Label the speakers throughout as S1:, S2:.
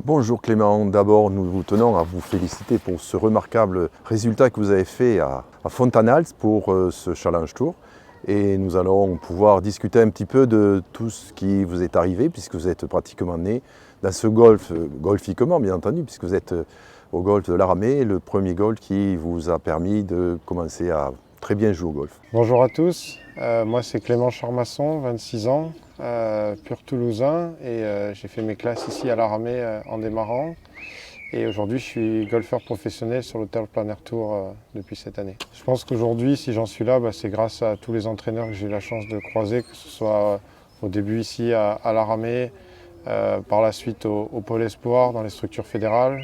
S1: Bonjour Clément, d'abord nous vous tenons à vous féliciter pour ce remarquable résultat que vous avez fait à Fontanals pour ce Challenge Tour. Et nous allons pouvoir discuter un petit peu de tout ce qui vous est arrivé, puisque vous êtes pratiquement né dans ce golf, golfiquement bien entendu, puisque vous êtes au golf de l'Aramée, le premier golf qui vous a permis de commencer à très bien jouer au golf.
S2: Bonjour à tous, moi c'est Clément Charmasson, 26 ans, pur toulousain et j'ai fait mes classes ici à l'Aramée en démarrant. Et aujourd'hui je suis golfeur professionnel sur le Terplanner Tour depuis cette année. Je pense qu'aujourd'hui si j'en suis là, c'est grâce à tous les entraîneurs que j'ai eu la chance de croiser, que ce soit au début ici à l'Aramée, par la suite au Pôle Espoir dans les structures fédérales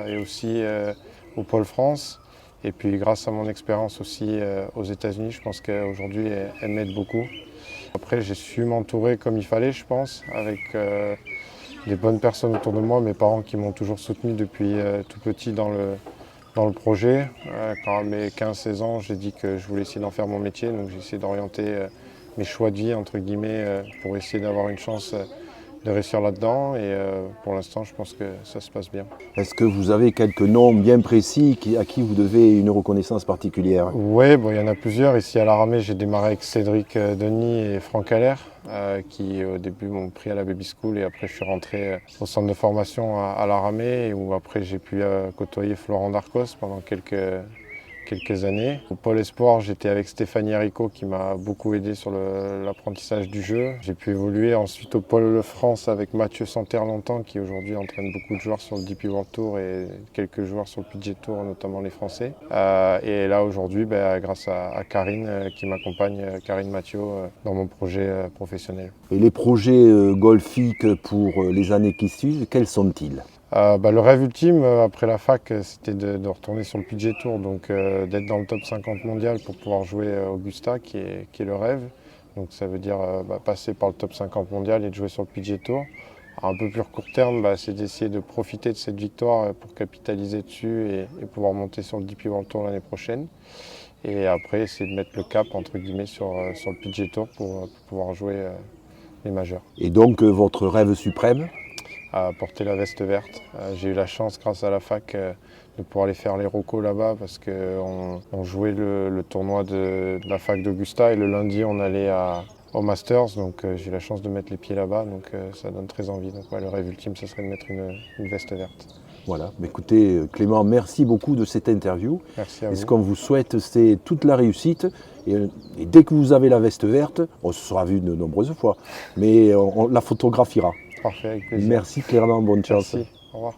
S2: et aussi au Pôle France. Et puis grâce à mon expérience aussi aux États-Unis, je pense qu'aujourd'hui elle m'aide beaucoup. Après j'ai su m'entourer comme il fallait, je pense, avec des bonnes personnes autour de moi, mes parents qui m'ont toujours soutenu depuis tout petit dans le projet. Quand à mes 15-16 ans, j'ai dit que je voulais essayer d'en faire mon métier, donc j'ai essayé d'orienter mes choix de vie entre guillemets pour essayer d'avoir une chance de réussir là-dedans et pour l'instant je pense que ça se passe bien.
S1: Est-ce que vous avez quelques noms bien précis à qui vous devez une reconnaissance particulière?
S2: Oui, il y en a plusieurs. Ici à l'Aramée, j'ai démarré avec Cédric Denis et Franck Allaire qui au début m'ont pris à la baby school et après je suis rentré au centre de formation à l'Aramée où après j'ai pu côtoyer Florent Darcos pendant quelques années. Au Pôle Espoir, j'étais avec Stéphanie Haricot qui m'a beaucoup aidé sur l'apprentissage du jeu. J'ai pu évoluer ensuite au Pôle France avec Mathieu Santerre longtemps qui aujourd'hui entraîne beaucoup de joueurs sur le DP World Tour et quelques joueurs sur le PGA Tour, notamment les Français. Et là aujourd'hui, grâce à Karine qui m'accompagne, Karine Mathieu, dans mon projet professionnel.
S1: Et les projets golfiques pour les années qui suivent, quels sont-ils?
S2: Le rêve ultime après la fac, c'était de retourner sur le PGA Tour, donc d'être dans le top 50 mondial pour pouvoir jouer Augusta, qui est le rêve. Donc ça veut dire passer par le top 50 mondial et de jouer sur le PGA Tour. Un peu plus court terme, c'est d'essayer de profiter de cette victoire pour capitaliser dessus et pouvoir monter sur le DP World Tour l'année prochaine. Et après, essayer de mettre le cap entre guillemets sur le PGA Tour pour pouvoir jouer les majeurs.
S1: Et donc votre rêve suprême?
S2: À porter la veste verte. J'ai eu la chance, grâce à la fac, de pouvoir aller faire les rocos là-bas parce qu'on jouait le tournoi de la fac d'Augusta et le lundi on allait au Masters, donc j'ai eu la chance de mettre les pieds là-bas, donc ça donne très envie. Donc le rêve ultime, ce serait de mettre une veste verte.
S1: Voilà, écoutez Clément, merci beaucoup de cette interview.
S2: Merci à vous.
S1: Et ce qu'on vous souhaite, c'est toute la réussite. Et dès que vous avez la veste verte, on se sera vu de nombreuses fois, mais on la photographiera.
S2: Parfait, avec plaisir.
S1: Merci Clément, bonne chance.
S2: Merci, au revoir.